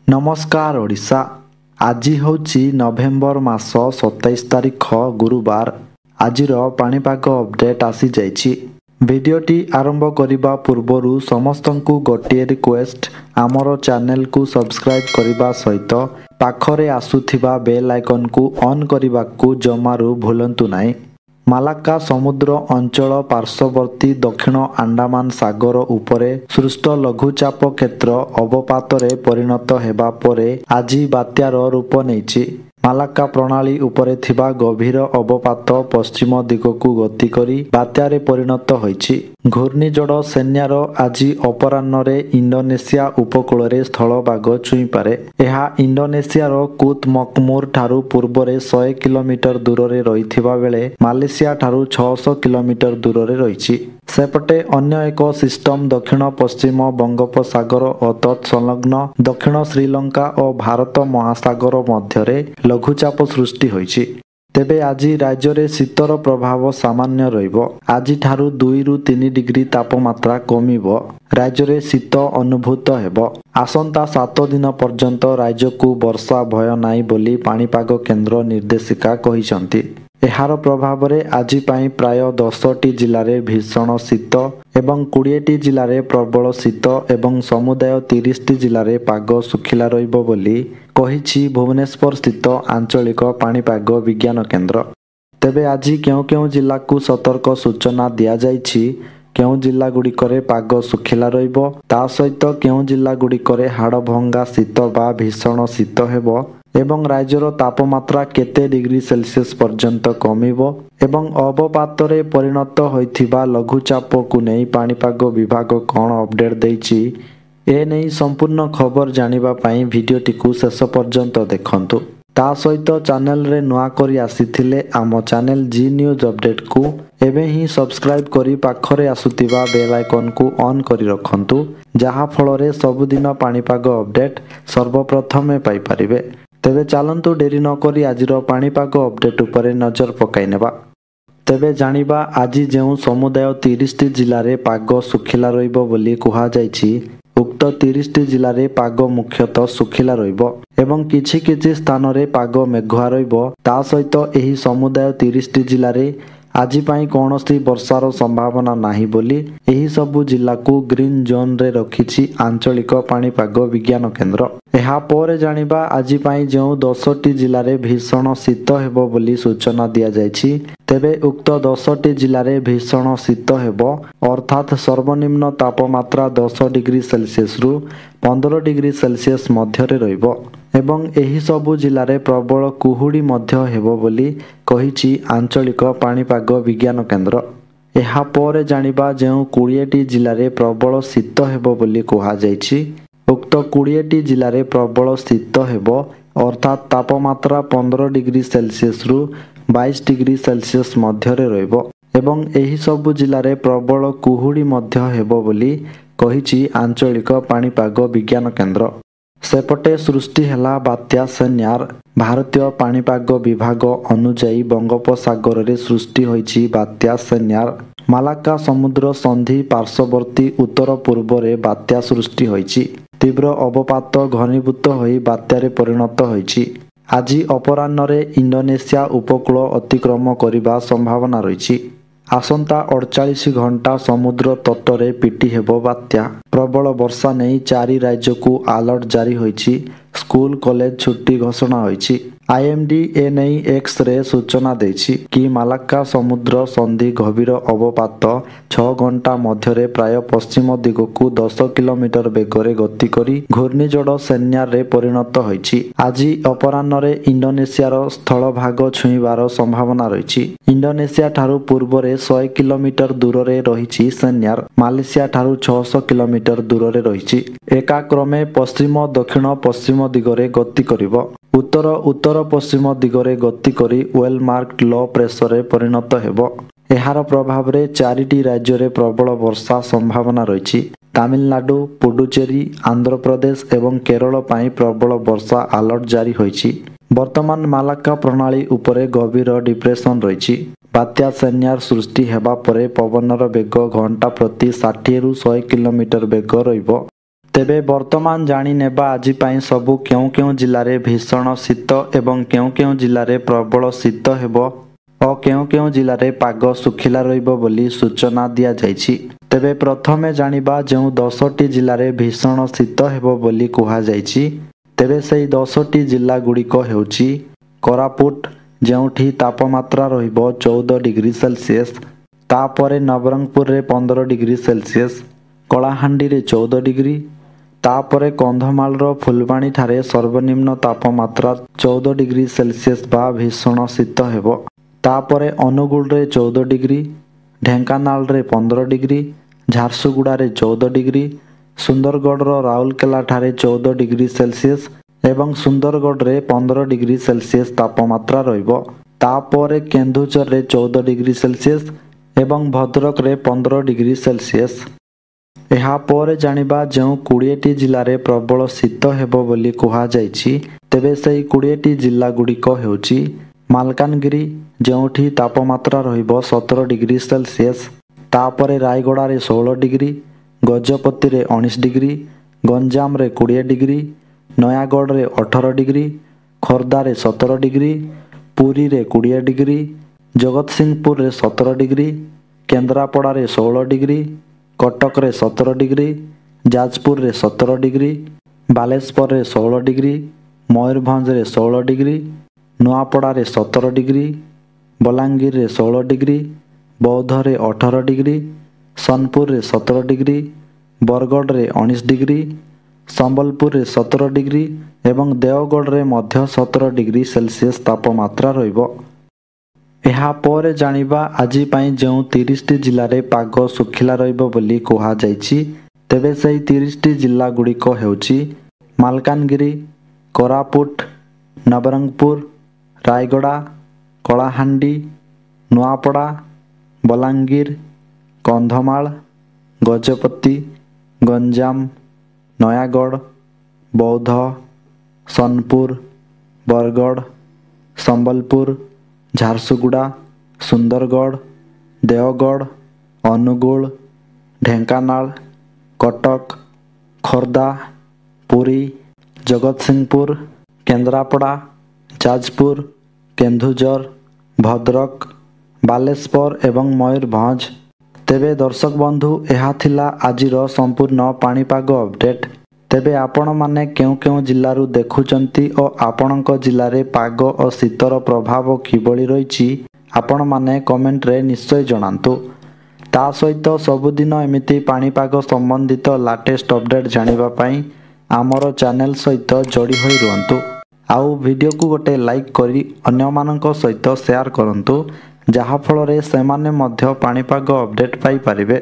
नमस्कार ओडिशा। आज होची नवेम्बर मास 27 तारिख गुरुवार। आजिर पाणीपाग अपडेट आसी जाइछि। भिडियोटी आरंभ करिबा पूर्वरु समस्तंकु गोटिए रिक्वेस्ट, आमर चैनल को सब्सक्राइब करिबा सहित पाखरे आसुथिबा बेल आइकन को ऑन करिबाकु जमारु भूलंतु नाही। मालाक्का समुद्र अंचल पार्श्ववर्ती दक्षिण अंडमान सागर उपरे सृष्ट लघुचाप क्षेत्र अवपातरे परिणत हेबा परे आजी बात्यार रूप नेइछि। मालाक्का प्रणाली उपरे थिबा गभीर अवपात पश्चिम दिगकु गति करी बात्यारे परिणत होइछि। घूर्णिझड़ सेन्यार आजी अपराह्नरे इंडोनेशिया उपकूଳରେ स्थलभाग छुईपारे। ଏହା इंडोनेशियार कुत मकमुर ठारू पूर्वरे 100 किलोमीटर दूରରେ ରହିଥିବା ବେଳେ ମାଲେସିଆ ଠାରୁ 600 କିଲୋମିଟର ଦୂରରେ ରହିଛି। ସେପଟେ ଅନ୍ୟ ଏକ ସିଷ୍ଟମ ଦକ୍ଷିଣ ପଶ୍ଚିମ ବଙ୍ଗୋପସାଗର ଓ ତତ୍ ସଂଲଗ୍ନ ଦକ୍ଷିଣ ଶ୍ରୀଲଙ୍କା ଓ ଭାରତ ମହାସାଗର ମଧ୍ୟରେ ଲଘୁଚାପ ସୃଷ୍ଟି ହୋଇଛି। ତେବେ ଆଜି ରାଜ୍ୟରେ ଶୀତର ପ୍ରଭାବ ସାମାନ୍ୟ ରହିବ। ଆଜିଠାରୁ 2 ରୁ 3 ଡିଗ୍ରୀ ତାପମାତ୍ରା କମିବ। ରାଜ୍ୟରେ ଶୀତ ଅନୁଭୂତ ହେବ। ଆସନ୍ତା 7 ଦିନ ପର୍ଯ୍ୟନ୍ତ ରାଜ୍ୟକୁ ବର୍ଷା ଭୟ ନାହିଁ ବୋଲି ପାଣିପାଗ କେନ୍ଦ୍ର ନିର୍ଦ୍ଦେଶିକା କହିଛନ୍ତି। ଏହାର ପ୍ରଭାବରେ ଆଜି ପାଇଁ ପ୍ରାୟ 10ଟି ଜିଲ୍ଲାରେ ଭୀଷଣ ଶୀତ ଏବଂ 20ଟି ଜିଲ୍ଲାରେ ପ୍ରବଳ ଶୀତ ଏବଂ ସମୁଦାୟ 30ଟି ଜିଲ୍ଲାରେ ପାଗ ଶୁଖିଲା ରହିବ ବୋଲି କହିଛି ଭୁବନେଶ୍ୱର ସ୍ଥିତ ଆଞ୍ଚଳିକ ପାଣିପାଗ ବିଜ୍ଞାନ କେନ୍ଦ୍ର। ତେବେ ଆଜି କେଉଁ କେଉଁ ଜିଲ୍ଲାକୁ ସତର୍କ ସୂଚନା ଦିଆଯାଇଛି, କେଉଁ ଜିଲ୍ଲାଗୁଡ଼ିକରେ ପାଗ ଶୁଖିଲା ରହିବ, ତା ସହିତ କେଉଁ ଜିଲ୍ଲାଗୁଡ଼ିକରେ ହାଡ଼ଭଙ୍ଗା ଶୀତ ବା ଭୀଷଣ ଶୀତ ହେବ ଏବଂ ରାଜ୍ୟର ତାପମାତ୍ରା କେତେ ଡିଗ୍ରୀ ସେଲସିୟସ୍ ପର୍ଯ୍ୟନ୍ତ କମିବ ଏବଂ ଅବପାତରେ ପରିଣତ ହୋଇଥିବା ଲଘୁଚାପକୁ ନେଇ ପାଣିପାଗ ବିଭାଗ କ'ଣ ଅପଡେଟ୍ ଦେଇଛି, ଏ ନେଇ ସମ୍ପୂର୍ଣ୍ଣ ଖବର ଜାଣିବା ପାଇଁ ଭିଡ଼ିଓଟିକୁ ଶେଷ ପର୍ଯ୍ୟନ୍ତ ଦେଖନ୍ତୁ। ତା ସହିତ ଚ୍ୟାନେଲରେ ନୂଆ କରି ଆସିଥିଲେ ଆମ ଚ୍ୟାନେଲ ଜି ନ୍ୟୁଜ୍ ଅପଡେଟକୁ ଏବେ ହିଁ ସବସ୍କ୍ରାଇବ୍ କରି ପାଖରେ ଆସୁଥିବା ବେଲ୍ ଆଇକନକୁ ଅନ୍ କରି ରଖନ୍ତୁ, ଯାହାଫଳରେ ସବୁଦିନ ପାଣିପାଗ ଅପଡେଟ୍ ସର୍ବପ୍ରଥମେ ପାଇପାରିବେ। ତେବେ ଚାଲନ୍ତୁ ଡେରି ନକରି ଆଜିର ପାଣିପାଗ ଅପଡେଟ୍ ଉପରେ ନଜର ପକାଇ ନେବା। ତେବେ ଜାଣିବା ଆଜି ଯେଉଁ ସମୁଦାୟ 30ଟି ଜିଲ୍ଲାରେ ପାଗ ଶୁଖିଲା ରହିବ ବୋଲି କୁହାଯାଇଛି, ଉକ୍ତ 30ଟି ଜିଲ୍ଲାରେ ପାଗ ମୁଖ୍ୟତଃ ଶୁଖିଲା ରହିବ ଏବଂ କିଛି କିଛି ସ୍ଥାନରେ ପାଗ ମେଘୁଆ ରହିବ। ତା ସହିତ ଏହି ସମୁଦାୟ 30ଟି ଜିଲ୍ଲାରେ ଆଜି ପାଇଁ କୌଣସି ବର୍ଷାର ସମ୍ଭାବନା ନାହିଁ ବୋଲି ଏହି ସବୁ ଜିଲ୍ଲାକୁ ଗ୍ରୀନ୍ ଜୋନ୍ରେ ରଖିଛି ଆଞ୍ଚଳିକ ପାଣିପାଗ ବିଜ୍ଞାନ କେନ୍ଦ୍ର। ଏହା ପରେ ଜାଣିବା ଆଜି ପାଇଁ ଯେଉଁ 10ଟି ଜିଲ୍ଲାରେ ଭୀଷଣ ଶୀତ ହେବ ବୋଲି ସୂଚନା ଦିଆଯାଇଛି, ତେବେ ଉକ୍ତ 10ଟି ଜିଲ୍ଲାରେ ଭୀଷଣ ଶୀତ ହେବ, ଅର୍ଥାତ୍ ସର୍ବନିମ୍ନ ତାପମାତ୍ରା 10 ଡିଗ୍ରୀ ସେଲସିୟସ୍ରୁ 15 ଡିଗ୍ରୀ ସେଲସିୟସ୍ ମଧ୍ୟରେ ରହିବ ଏବଂ ଏହି ସବୁ ଜିଲ୍ଲାରେ ପ୍ରବଳ କୁହୁଡ଼ି ମଧ୍ୟ ହେବ ବୋଲି କହିଛି ଆଞ୍ଚଳିକ ପାଣିପାଗ ବିଜ୍ଞାନ କେନ୍ଦ୍ର। ଏହା ପରେ ଜାଣିବା ଯେଉଁ 20ଟି ଜିଲ୍ଲାରେ ପ୍ରବଳ ଶୀତ ହେବ ବୋଲି କୁହାଯାଇଛି, ଉକ୍ତ 20ଟି ଜିଲ୍ଲାରେ ପ୍ରବଳ ଶୀତ ହେବ, ଅର୍ଥାତ୍ ତାପମାତ୍ରା 15 ଡିଗ୍ରୀ ସେଲସିୟସ୍ରୁ 22 ଡିଗ୍ରୀ ସେଲସିୟସ୍ ମଧ୍ୟରେ ରହିବ ଏବଂ ଏହି ସବୁ ଜିଲ୍ଲାରେ ପ୍ରବଳ କୁହୁଡ଼ି ମଧ୍ୟ ହେବ ବୋଲି କହିଛି ଆଞ୍ଚଳିକ ପାଣିପାଗ ବିଜ୍ଞାନ କେନ୍ଦ୍ର। ସେପଟେ ସୃଷ୍ଟି ହେଲା ବାତ୍ୟା ସେନ୍ୟାର। ଭାରତୀୟ ପାଣିପାଗ ବିଭାଗ ଅନୁଯାୟୀ ବଙ୍ଗୋପସାଗରରେ ସୃଷ୍ଟି ହୋଇଛି ବାତ୍ୟା ସେନ୍ୟାର। ମାଲାକ୍କା ସମୁଦ୍ର ସନ୍ଧି ପାର୍ଶ୍ୱବର୍ତ୍ତୀ ଉତ୍ତର ପୂର୍ବରେ ବାତ୍ୟା ସୃଷ୍ଟି ହୋଇଛି। ତୀବ୍ର ଅବପାତ ଘନୀଭୂତ ହୋଇ ବାତ୍ୟାରେ ପରିଣତ ହୋଇଛି। ଆଜି ଅପରାହ୍ନରେ ଇଣ୍ଡୋନେସିଆ ଉପକୂଳ ଅତିକ୍ରମ କରିବା ସମ୍ଭାବନା ରହିଛି। ଆସନ୍ତା 48 ଘଣ୍ଟା ସମୁଦ୍ର ତଟରେ ପିଟି ହେବ ବାତ୍ୟା। ପ୍ରବଳ ବର୍ଷା ନେଇ 4 ରାଜ୍ୟକୁ ଆଲର୍ଟ ଜାରି ହୋଇଛି। ସ୍କୁଲ କଲେଜ ଛୁଟି ଘୋଷଣା ହୋଇଛି। IMD ଏ ନେଇ ଏକ୍ସରେ ସୂଚନା ଦେଇଛି କି ମାଲାକ୍କା ସମୁଦ୍ର ସନ୍ଧି ଗଭୀର ଅବପାତ 6 ଘଣ୍ଟା ମଧ୍ୟରେ ପ୍ରାୟ ପଶ୍ଚିମ ଦିଗକୁ 10 କିଲୋମିଟର ବେଗରେ ଗତି କରି ଘୂର୍ଣ୍ଣିଝଡ଼ ସେନ୍ୟାରରେ ପରିଣତ ହୋଇଛି। ଆଜି ଅପରାହ୍ନରେ ଇଣ୍ଡୋନେସିଆର ସ୍ଥଳଭାଗ ଛୁଇଁବାର ସମ୍ଭାବନା ରହିଛି। ଇଣ୍ଡୋନେସିଆ ଠାରୁ ପୂର୍ବରେ 100 କିଲୋମିଟର ଦୂରରେ ରହିଛି ସେନ୍ୟାର। ମାଲେସିଆ ଠାରୁ 600 କିଲୋମିଟର ଦୂରରେ ରହିଛି। ଏକାକ୍ରମେ ପଶ୍ଚିମ ଦକ୍ଷିଣ ପଶ୍ଚିମ ଦିଗରେ ଗତି କରିବ। ଉତ୍ତର ଉତ୍ତର ପଶ୍ଚିମ ଦିଗରେ ଗତି କରି ୱେଲ୍ ମାର୍କଡ ଲୋ ପ୍ରେସରରେ ପରିଣତ ହେବ। ଏହାର ପ୍ରଭାବରେ 4ଟି ରାଜ୍ୟରେ ପ୍ରବଳ ବର୍ଷା ସମ୍ଭାବନା ରହିଛି। ତାମିଲନାଡୁ, ପୁଡୁଚେରୀ, ଆନ୍ଧ୍ରପ୍ରଦେଶ ଏବଂ କେରଳ ପାଇଁ ପ୍ରବଳ ବର୍ଷା ଆଲର୍ଟ ଜାରି ହୋଇଛି। ବର୍ତ୍ତମାନ ମାଲାକ୍କା ପ୍ରଣାଳୀ ଉପରେ ଗଭୀର ଡିପ୍ରେସନ୍ ରହିଛି। ବାତ୍ୟା ସେନ୍ୟାର ସୃଷ୍ଟି ହେବା ପରେ ପବନର ବେଗ ଘଣ୍ଟା ପ୍ରତି 60ରୁ 100 କିଲୋମିଟର ବେଗ ରହିବ। ତେବେ ବର୍ତ୍ତମାନ ଜାଣିନେବା ଆଜି ପାଇଁ ସବୁ କେଉଁ କେଉଁ ଜିଲ୍ଲାରେ ଭୀଷଣ ଶୀତ ଏବଂ କେଉଁ କେଉଁ ଜିଲ୍ଲାରେ ପ୍ରବଳ ଶୀତ ହେବ ଓ କେଉଁ କେଉଁ ଜିଲ୍ଲାରେ ପାଗ ଶୁଖିଲା ରହିବ ବୋଲି ସୂଚନା ଦିଆଯାଇଛି। ତେବେ ପ୍ରଥମେ ଜାଣିବା ଯେଉଁ 10ଟି ଜିଲ୍ଲାରେ ଭୀଷଣ ଶୀତ ହେବ ବୋଲି କୁହାଯାଇଛି। ତେବେ ସେହି 10ଟି ଜିଲ୍ଲା ଗୁଡ଼ିକ ହେଉଛି କୋରାପୁଟ, ଯେଉଁଠି ତାପମାତ୍ରା ରହିବ 14 ଡିଗ୍ରୀ ସେଲସିୟସ୍, ତାପରେ ନବରଙ୍ଗପୁରରେ 15 ଡିଗ୍ରୀ ସେଲସିୟସ୍, କଳାହାଣ୍ଡିରେ 14 ଡିଗ୍ରୀ, ତାପରେ କନ୍ଧମାଳର ଫୁଲବାଣୀଠାରେ ସର୍ବନିମ୍ନ ତାପମାତ୍ରା 14 ଡିଗ୍ରୀ ସେଲସିୟସ୍ ବା ଭୀଷଣ ଶୀତ ହେବ। ତାପରେ ଅନୁଗୁଳରେ 14 ଡିଗ୍ରୀ, ଢେଙ୍କାନାଳରେ 15 ଡିଗ୍ରୀ, ଝାରସୁଗୁଡ଼ାରେ 14 ଡିଗ୍ରୀ, ସୁନ୍ଦରଗଡ଼ର ରାଉରକେଲାଠାରେ 14 ଡିଗ୍ରୀ ସେଲସିୟସ୍ ଏବଂ ସୁନ୍ଦରଗଡ଼ରେ 15 ଡିଗ୍ରୀ ସେଲସିୟସ୍ ତାପମାତ୍ରା ରହିବ। ତାପରେ କେନ୍ଦୁଝରରେ 14 ଡିଗ୍ରୀ ସେଲସିୟସ୍ ଏବଂ ଭଦ୍ରକରେ 15 ଡିଗ୍ରୀ ସେଲସିୟସ୍। ଏହାପରେ ଜାଣିବା ଯେଉଁ 20ଟି ଜିଲ୍ଲାରେ ପ୍ରବଳ ଶୀତ ହେବ ବୋଲି କୁହାଯାଇଛି। ତେବେ ସେହି 20ଟି ଜିଲ୍ଲା ଗୁଡ଼ିକ ହେଉଛି ମାଲକାନଗିରି, ଯେଉଁଠି ତାପମାତ୍ରା ରହିବ 17 ଡିଗ୍ରୀ ସେଲସିୟସ୍, ତାପରେ ରାୟଗଡ଼ାରେ 16 ଡିଗ୍ରୀ, ଗଜପତିରେ 19 ଡିଗ୍ରୀ, ଗଞ୍ଜାମରେ 20 ଡିଗ୍ରୀ, ନୟାଗଡ଼ରେ 18 ଡିଗ୍ରୀ, ଖୋର୍ଦ୍ଧାରେ 17 ଡିଗ୍ରୀ, ପୁରୀରେ 20 ଡିଗ୍ରୀ, ଜଗତସିଂହପୁରରେ 17 ଡିଗ୍ରୀ, କେନ୍ଦ୍ରାପଡ଼ାରେ 16 ଡିଗ୍ରୀ, କଟକରେ 17 ଡିଗ୍ରୀ, ଯାଜପୁରରେ 17 ଡିଗ୍ରୀ, ବାଲେଶ୍ୱରରେ 16 ଡିଗ୍ରୀ, ମୟୂରଭଞ୍ଜରେ 16 ଡିଗ୍ରୀ, ନୂଆପଡ଼ାରେ 17 ଡିଗ୍ରୀ, ବଲାଙ୍ଗୀରରେ 16 ଡିଗ୍ରୀ, ବୌଦ୍ଧରେ 18 ଡିଗ୍ରୀ, ସୋନପୁରରେ 17 ଡିଗ୍ରୀ, ବରଗଡ଼ରେ 19 ଡିଗ୍ରୀ, ସମ୍ବଲପୁରରେ 17 ଡିଗ୍ରୀ ଏବଂ ଦେଓଗଡ଼ରେ ମଧ୍ୟ 17 ଡିଗ୍ରୀ ସେଲସିୟସ୍ ତାପମାତ୍ରା ରହିବ। ଏହାପରେ ଜାଣିବା ଆଜି ପାଇଁ ଯେଉଁ 30ଟି ଜିଲ୍ଲାରେ ପାଗ ଶୁଖିଲା ରହିବ ବୋଲି କୁହାଯାଇଛି। ତେବେ ସେହି 30ଟି ଜିଲ୍ଲା ଗୁଡ଼ିକ ହେଉଛି ମାଲକାନଗିରି, କୋରାପୁଟ, ନବରଙ୍ଗପୁର, ରାୟଗଡ଼ା, କଳାହାଣ୍ଡି, ନୂଆପଡ଼ା, ବଲାଙ୍ଗୀର, କନ୍ଧମାଳ, ଗଜପତି, ଗଞ୍ଜାମ, ନୟାଗଡ଼, ବୌଦ୍ଧ, ସୋନପୁର, ବରଗଡ଼, ସମ୍ବଲପୁର, ଝାରସୁଗୁଡ଼ା, ସୁନ୍ଦରଗଡ଼, ଦେଓଗଡ଼, ଅନୁଗୁଳ, ଢେଙ୍କାନାଳ, କଟକ, ଖୋର୍ଦ୍ଧା, ପୁରୀ, ଜଗତସିଂହପୁର, କେନ୍ଦ୍ରାପଡ଼ା, ଯାଜପୁର, କେନ୍ଦୁଝର, ଭଦ୍ରକ, ବାଲେଶ୍ୱର ଏବଂ ମୟୂରଭଞ୍ଜ। ତେବେ ଦର୍ଶକ ବନ୍ଧୁ, ଏହା ଥିଲା ଆଜିର ସମ୍ପୂର୍ଣ୍ଣ ପାଣିପାଗ ଅପଡେଟ୍। ତେବେ ଆପଣମାନେ କେଉଁ କେଉଁ ଜିଲ୍ଲାରୁ ଦେଖୁଛନ୍ତି ଓ ଆପଣଙ୍କ ଜିଲ୍ଲାରେ ପାଗ ଓ ଶୀତର ପ୍ରଭାବ କିଭଳି ରହିଛି ଆପଣମାନେ କମେଣ୍ଟରେ ନିଶ୍ଚୟ ଜଣାନ୍ତୁ। ତା ସହିତ ସବୁଦିନ ଏମିତି ପାଣିପାଗ ସମ୍ବନ୍ଧିତ ଲାଟେଷ୍ଟ ଅପଡେଟ୍ ଜାଣିବା ପାଇଁ ଆମର ଚ୍ୟାନେଲ ସହିତ ଯୋଡ଼ି ହୋଇ ରୁହନ୍ତୁ। ଆଉ ଭିଡ଼ିଓକୁ ଗୋଟେ ଲାଇକ୍ କରି ଅନ୍ୟମାନଙ୍କ ସହିତ ସେୟାର କରନ୍ତୁ, ଯାହାଫଳରେ ସେମାନେ ମଧ୍ୟ ପାଣିପାଗ ଅପଡେଟ୍ ପାଇପାରିବେ।